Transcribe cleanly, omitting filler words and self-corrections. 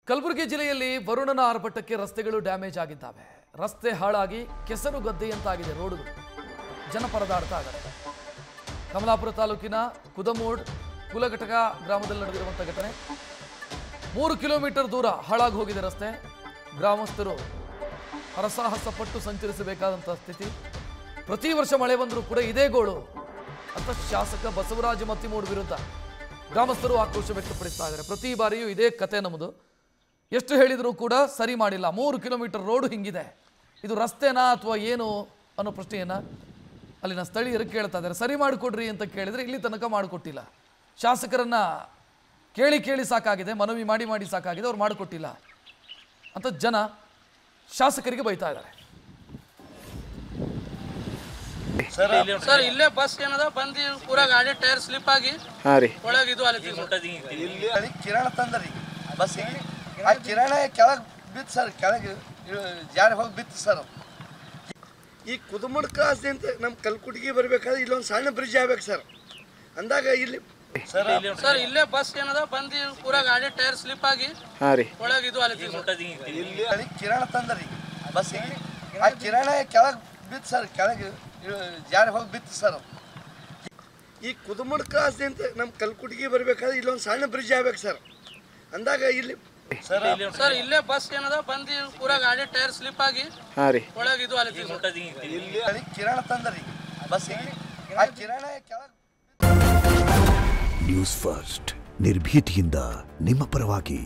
ಕಲಬುರಗಿ ಜಿಲ್ಲೆಯಲ್ಲಿ ವರುಣನ ಆರ್ಭಟಕ್ಕೆ ರಸ್ತೆಗಳು ಡ್ಯಾಮೇಜ್ ಆಗಿದ್ದಾವೆ. ರಸ್ತೆ ಹಾಳಾಗಿ ಕೆಸರು ಗದ್ದೆಯಂತಾಗಿದೆ ರೋಡ್ಗಳು. ಜನ ಪರದಾಡ್ತಾ ಇದ್ದಾರೆ. ಕಮಲಾಪುರ ತಾಲೂಕಿನ ಕುದಮೋಡ್ ಕುಲಘಟಕ ಗ್ರಾಮದಲ್ಲಿ ನಡೆದಿರುವಂಥ ಘಟನೆ. 3 ಕಿಲೋಮೀಟರ್ ದೂರ ಹಾಳಾಗಿ ಹೋಗಿದೆ ರಸ್ತೆ. ಗ್ರಾಮಸ್ಥರು ಹರಸಾಹಸ ಪಟ್ಟು ಸಂಚರಿಸಬೇಕಾದಂಥ ಸ್ಥಿತಿ. ಪ್ರತಿ ವರ್ಷ ಮಳೆ ಬಂದರೂ ಕೂಡ ಇದೇ ಗೋಳು ಅಂತ ಶಾಸಕ ಬಸವರಾಜ ಮತ್ತಿಮೂಡ್ ವಿರುದ್ಧ ಗ್ರಾಮಸ್ಥರು ಆಕ್ರೋಶ ವ್ಯಕ್ತಪಡಿಸ್ತಾ ಇದ್ದಾರೆ. ಪ್ರತಿ ಬಾರಿಯೂ ಇದೇ ಕತೆ ನಮ್ಮದು. ಎಷ್ಟು ಹೇಳಿದರೂ ಕೂಡ ಸರಿ ಮಾಡಿಲ್ಲ. 3 ಕಿಲೋಮೀಟರ್ ರೋಡು ಹಿಂಗಿದೆ, ಇದು ರಸ್ತೆನಾ ಅಥವಾ ಏನು ಅನ್ನೋ ಪ್ರಶ್ನೆಯನ್ನು ಅಲ್ಲಿನ ಸ್ಥಳೀಯರು ಕೇಳ್ತಾ ಇದ್ದಾರೆ. ಸರಿ ಮಾಡಿಕೊಡ್ರಿ ಅಂತ ಕೇಳಿದರೆ ಇಲ್ಲಿ ತನಕ ಮಾಡಿಕೊಟ್ಟಿಲ್ಲ. ಶಾಸಕರನ್ನು ಕೇಳಿ ಸಾಕಾಗಿದೆ, ಮನವಿ ಮಾಡಿ ಸಾಕಾಗಿದೆ, ಅವ್ರು ಮಾಡಿಕೊಟ್ಟಿಲ್ಲ ಅಂತ ಜನ ಶಾಸಕರಿಗೆ ಬೈತಾ ಇದ್ದಾರೆ. ಸರ್ ಇಲ್ಲೇ ಬಸ್ ಏನದ ಬಂದಿ ಪೂರಾ ಗಾಡಿ ಟೈರ್ ಸ್ಲಿಪ್ ಆಗಿ ಒಳಗೆ ಇದು ಇಲ್ಲಿ ಕಿರಣ ತಂದ್ರಿ ಬಸ್ ಆ ಕಿರಣ ಕೆಳಗೆ ಬಿತ್ತು ಸರ್, ಕೆಳಗೆ ಜಾರಿ ಹೋಗಿ ಬಿತ್ತು ಸರ್. ಈ ಕುದಮಡ್ ಕ್ರಾಸ್ ಅಂತ ನಮ್ಮ ಕಲ್ಕುಟಿಗೆ ಬರ್ಬೇಕಾದ್ರೆ ಇಲ್ಲೊಂದು ಸಣ್ಣ ಬ್ರಿಡ್ಜ್ ಆಗ್ಬೇಕು ಸರ್. ಅಂದಾಗ ಇಲ್ಲಿ ಸರ್ ಇಲ್ಲೇ ಬಸ್ ಏನದ ಬಂದಿ ಪೂರಾ ಗಾಡಿ ಟೈರ್ ಸ್ಲಿಪ್ ಆಗಿ ಒಳಗೆ ಇದು ಇಲ್ಲಿ ಕಿರಣ ತಂದ್ರಿ ಬಸ್ ಆ ಕಿರಣ ಕೆಳಗೆ ಬಿತ್ತು ಸರ್, ಕೆಳಗೆ ಜಾರಿ ಹೋಗಿ ಬಿತ್ತು ಸರ್. ಈ ಕುದಮಡ್ ಕ್ರಾಸ್ ಅಂತ ನಮ್ಮ ಕಲ್ಕುಟಿಗೆ ಬರ್ಬೇಕಾದ್ರೆ ಇಲ್ಲೊಂದು ಸಣ್ಣ ಬ್ರಿಡ್ಜ್ ಆಗ್ಬೇಕು ಸರ್. ಅಂದಾಗ ಇಲ್ಲಿ ಸರ್ ಇಲ್ಲೇ ಬಸ್ ಏನದ ಬಂದಿ ಪೂರಾ ಗಾಡಿ ಟೈರ್ ಸ್ಲಿಪ್ ಆಗಿ ಒಳಗೆ ಇದು ಇಲ್ಲಿ ಕಿರಣ ತಂದ್ರಿ ಬಸ್ ಆ ಕಿರಣ ಕೆಳಗೆ. ನ್ಯೂಸ್ ಫಸ್ಟ್ ನಿರ್ಭೀತಿಯಿಂದ ನಿಮ್ಮ ಪರವಾಗಿ.